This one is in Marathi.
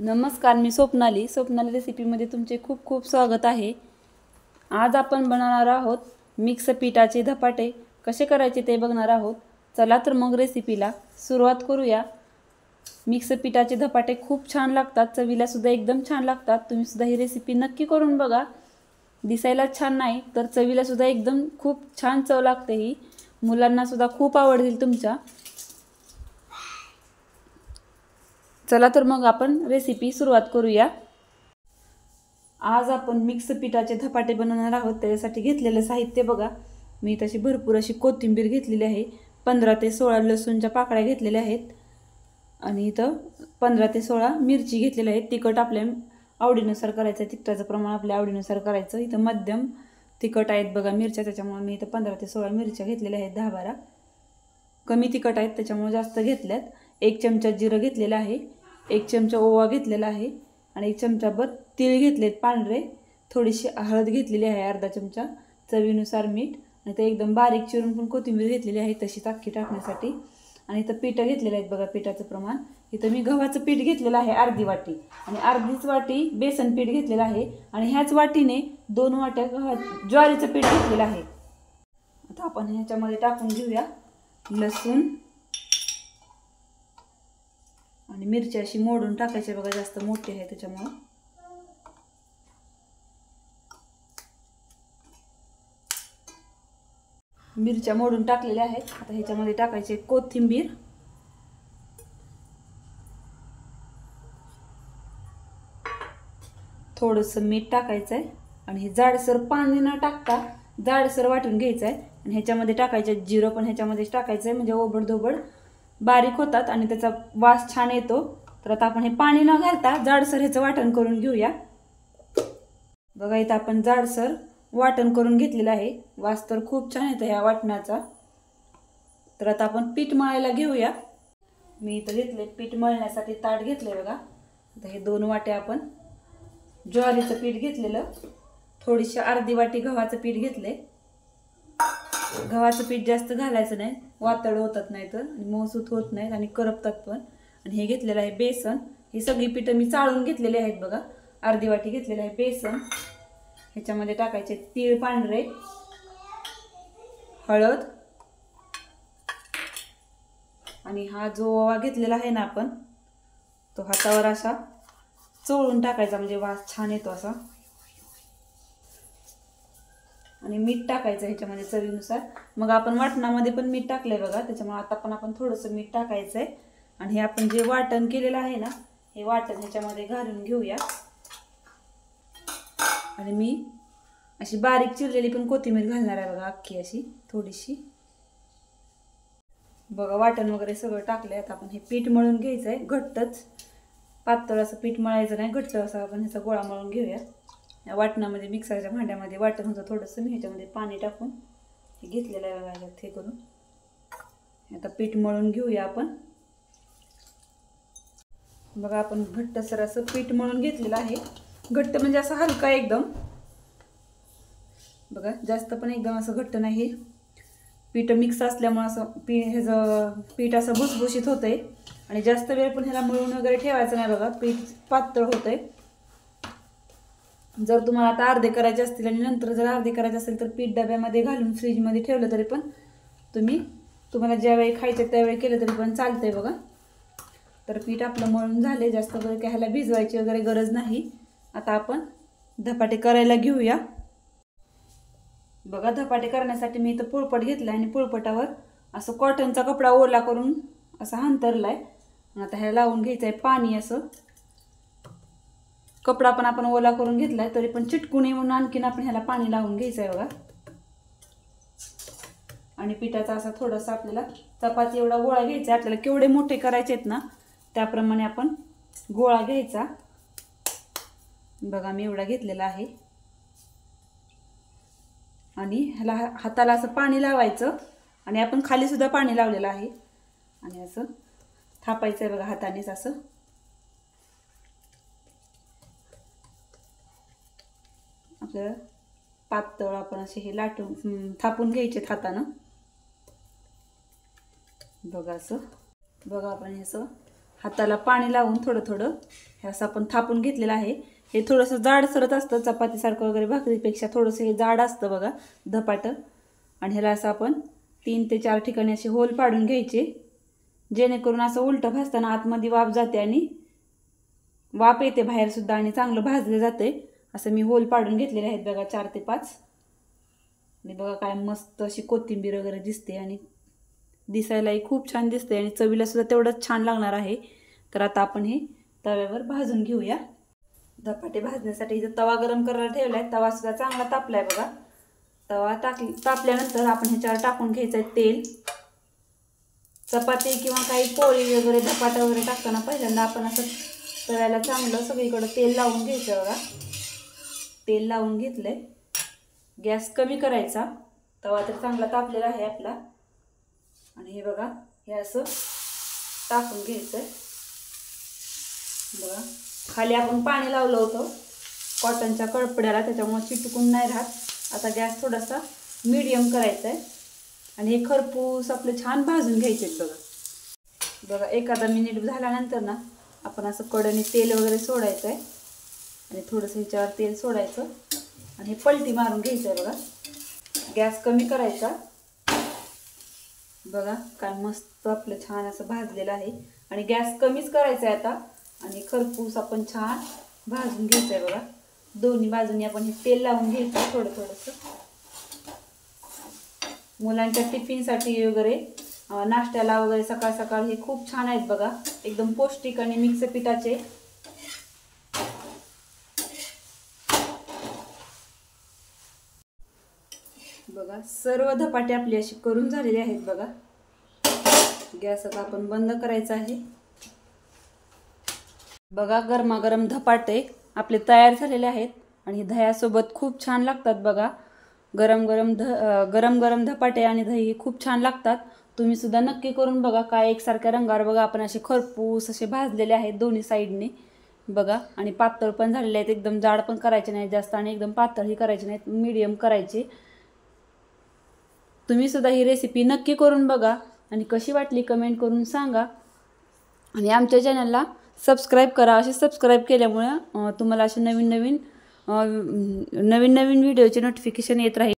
नमस्कार, मी स्वप्नाली रेसिपीमध्ये तुमचे खूप खूप स्वागत आहे। आज आपण बनवणार आहोत मिक्स पिठाचे धपाटे। कसे करायचे ते बघणार आहोत। चला तर मग रेसिपीला सुरुवात करूया। मिक्स पिठाचे धपाटे खूप छान लागतात, चवीला सुद्धा एकदम छान लागतात। तुम्ही सुद्धा ही रेसिपी नक्की करून बघा। दिसायला छान नाही तर चवीला सुद्धा एकदम खूप छान चव लागते। ही मुलांना सुद्धा खूप आवडतील तुमच्या। चला तर मग आपण रेसिपी सुरुवात करूया। आज आपण मिक्स पिठाचे धपाटे बनवणार आहोत। त्यासाठी घेतलेले साहित्य बघा। मी तशी भरपूर अशी कोथिंबीर घेतलेली आहे। 15 ते 16 लसूणच्या पाकळ्या घेतलेल्या आहेत आणि इथं 15 ते 16 मिरची घेतलेल्या आहेत। तिखट आपल्या आवडीनुसार करायचं, तिखटाचं प्रमाण आपल्या आवडीनुसार करायचं। इथं मध्यम तिखट आहेत बघा मिरच्या, त्याच्यामुळे मी इथं 15 ते 16 मिरच्या घेतलेल्या आहेत। 10-12 कमी तिखट आहेत त्याच्यामुळे जास्त घेतल्यात। 1 चमचा जिरं घेतलेलं आहे, 1 चमचा ओवा घेतलेला आहे आणि 1 चमचाभर तीळ घेतलेत पांढरे। थोडीशी हळद घेतलेली आहे, अर्धा चमचा, चवीनुसार मीठ आणि ते एकदम बारीक चिरून पण कोथिंबीर घेतलेली आहे तशी टाकी टाकण्यासाठी। आणि इथं पिठं घेतलेलं आहेत बघा, पिठाचं प्रमाण इथं मी गव्हाचं पीठ घेतलेलं आहे अर्धी वाटी आणि अर्धीच वाटी बेसन पीठ घेतलेलं आहे आणि ह्याच वाटीने 2 वाट्या ज्वारीचं पीठ घेतलेलं आहे। आता आपण ह्याच्यामध्ये टाकून घेऊया लसूण आणि मिरची अशी मोडून टाकायची बघा, जास्त मोठी आहे त्याच्यामुळे। मिरच्या मोडून टाकलेल्या आहेत। आता ह्याच्यामध्ये टाकायचे कोथिंबीर, थोडंसं मीठ टाकायचं आहे आणि हे जाडसर पाणी न टाकता जाडसर वाटून घ्यायचं आहे। आणि ह्याच्यामध्ये टाकायचं जिरं पण ह्याच्यामध्येच टाकायचं आहे, म्हणजे ओबडधोबड बारीक होतात आणि त्याचा वास छान येतो। तर आता आपण हे पाणी न घालता जाडसर ह्याचं वाटण करून घेऊया बघा। इथं आपण जाडसर वाटण करून घेतलेलं आहे, वास तर खूप छान येतो ह्या वाटणाचा। तर आता आपण पीठ मळायला घेऊया। मी इथं घेतले पीठ मळण्यासाठी ताट घेतले बघा। आता हे 2 वाट्या आपण ज्वारीचं पीठ घेतलेलं, थोडीशी अर्धी वाटी गव्हाचं पीठ घेतले। गव्हाचं पीठ जास्त घालायचं नाही, वातड होतात नाही तर मऊसूत होत नाहीत आणि करपतात पण। आणि हे घेतलेलं आहे बेसन। ही सगळी पिठं मी चाळून घेतलेली आहेत बघा। अर्धी वाटी घेतलेलं आहे बेसन। ह्याच्यामध्ये टाकायचे तीळ पांढरे, हळद आणि हा जो ओवा घेतलेला आहे ना आपण, तो हातावर असा चोळून टाकायचा, म्हणजे वास छान येतो असा। आणि मीठ टाकायचं ह्याच्यामध्ये चवीनुसार। मग आपण वाटणामध्ये पण मीठ टाकलंय बघा, त्याच्यामुळे आता पण आपण थोडंसं मीठ टाकायचंय। आणि हे आपण जे वाटण केलेलं आहे ना, हे वाटण ह्याच्यामध्ये घालून घेऊया। आणि मी अशी बारीक चिरलेली पण कोथिंबीर घालणार आहे बघा, अख्खी अशी थोडीशी बघा। वाटण वगैरे सगळं टाकलंय। आता आपण हे पीठ मळून घ्यायचंय, घट्टच, पातळ असं पीठ मळायचं नाही, घट्ट असं आपण ह्याचा गोळा मळून घेऊया। या वाटणामध्ये मिक्सरच्या भांड्यामध्ये वाटण होतं थोडंसं, मी ह्याच्यामध्ये पाणी टाकून हे घेतलेलं आहे बघा, ह्याच्यात हे करून आता पीठ मळून घेऊया आपण बघा। आपण घट्टसर असं पीठ मळून घेतलेलं आहे, घट्ट म्हणजे असं हलका एकदम बघा, जास्त पण एकदम असं घट्ट नाही। पीठ मिक्स असल्यामुळे असं ह्याचं पीठ असं भुसभुशीत होतंय आणि जास्त वेळ पण ह्याला मळून वगैरे ठेवायचं नाही बघा, पीठ पातळ होतंय। जर तुम्हाला आता अर्धे करायचे असतील आणि नंतर जर अर्धे करायचे असेल तर पीठ डब्यामध्ये घालून फ्रीजमध्ये ठेवलं तरी पण तुम्हाला ज्यावेळी खायचं त्यावेळी केलं तरी पण चालतंय बघा। तर पीठ आपलं मळून झाले, जास्त वेळ काय ह्याला भिजवायची वगैरे गरज नाही। आता आपण धपाटे करायला घेऊया बघा। धपाटे करण्यासाठी मी इथं पोळपट घेतला आणि पोळपटावर असं कॉटनचा कपडा ओला करून असा अंथरलाय। आता ह्याला लावून घ्यायचं आहे पाणी असं। कपडा पण आपण ओला करून घेतलाय तरी पण चिटकू नये म्हणून आणखीन आपण ह्याला पाणी लावून घ्यायचं आहे बघा। आणि पिठाचा असा थोडासा आपल्याला चपाती एवढा गोळा घ्यायचा। आपल्याला केवढे मोठे करायचे आहेत ना त्याप्रमाणे आपण गोळा घ्यायचा बघा। मी एवढा घेतलेला आहे आणि ह्याला हाताला असं पाणी लावायचं आणि आपण खाली सुद्धा पाणी लावलेलं आहे आणि असं थापायचं आहे बघा हातानेच असं। आपल्याला पातळ आपण असे हे लाटून थापून घ्यायचे हातानं बघा। असं बघा, आपण हे असं हाताला पाणी लावून थोडं थोडं हे असं आपण थापून घेतलेलं आहे. हे थोडंसं जाड सरत असतं, चपातीसारखं वगैरे भाकरीपेक्षा थोडंसं हे जाड असतं बघा धपाटं. आणि ह्याला असं आपण 3 ते 4 ठिकाणी असे होल पाडून घ्यायचे, जेणेकरून असं उलटं भाजताना आतमध्ये वाफ जाते आणि वाफ येते बाहेरसुद्धा आणि चांगलं भाजलं जाते. असं मी होल पाडून घेतलेले आहेत बघा 4 ते 5. आणि बघा काय मस्त अशी कोथिंबीर वगैरे दिसते आणि दिसायलाही खूप छान दिसते आणि चवीला सुद्धा तेवढंच छान लागणार आहे. तर आता आपण हे तव्यावर भाजून घेऊया. धपाटे भाजण्यासाठी इथं तवा गरम करायला ठेवला आहे. तवा सुद्धा चांगला तापला आहे बघा. तवा तापल्यानंतर आपण ह्याच्यावर टाकून घ्यायचं आहे तेल. चपाती किंवा काही पोळी वगैरे धपाटा वगैरे टाकताना पहिल्यांदा आपण असं तव्याला चांगलं सगळीकडं तेल लावून घ्यायचं बघा. तेल लावून घेतलंय. गॅस कमी करायचा. तवा तर चांगला तापलेला आहे आपला. आणि हे बघा हे असं टाकून घ्यायचं आहे बघा. खाली आपण पाणी लावलं होतं कॉटनच्या कपड्याला, त्याच्यामुळे चिटकून नाही राहत. आता गॅस थोडासा मीडियम करायचा आहे आणि हे खरपूस आपले छान भाजून घ्यायचे बघा. बघा एखादा मिनिट झाल्यानंतर ना आपण असं कडेने तेल वगैरे सोडायचं आहे आणि थोडंसं ह्याच्यावर तेल सोडायचं आणि हे पलटी मारून घ्यायचं आहे बघा. गॅस कमी करायचा. बघा काय मस्त आपलं छान असं भाजलेलं आहे आणि गॅस कमीच करायचा आहे आता. आणि खरपूस आपण छान भाजून घ्यायचं आहे बघा. दोन्ही बाजूनी आपण हे तेल लावून घ्यायचं थोडं थोडंसं. मुलांच्या टिफिनसाठी वगैरे नाश्त्याला वगैरे सकाळ सकाळ हे खूप छान आहेत बघा. एकदम पौष्टिक आणि मिक्स पिठाचे. बघा सर्व धपाटे आपले असे करून झालेले आहेत बघा. गॅस आता आपण बंद करायचा आहे. बघा गरमागरम धपाटे आपले तयार झालेले आहेत आणि दह्यासोबत खूप छान लागतात बघा. गरम गरम धपाटे आणि दही खूप छान लागतात. तुम्ही सुद्धा नक्की करून बघा. काय एकसारख्या रंगावर बघा आपण असे खरपूस असे भाजलेले आहेत दोन्ही साईडने बघा. आणि पातळ पण झालेले आहेत. एकदम जाड पण करायचे नाहीत जास्त आणि एकदम पातळही करायचे नाहीत, मीडियम करायचे. तुम्ही सुद्धा ही रेसिपी नक्की करून बघा आणि कशी वाटली कमेंट करून सांगा. आणि आमच्या चॅनलला सबस्क्राईब करा. असे सबस्क्राईब केल्यामुळे तुम्हाला असे नवीन नवीन व्हिडिओचे नोटिफिकेशन येत राहील.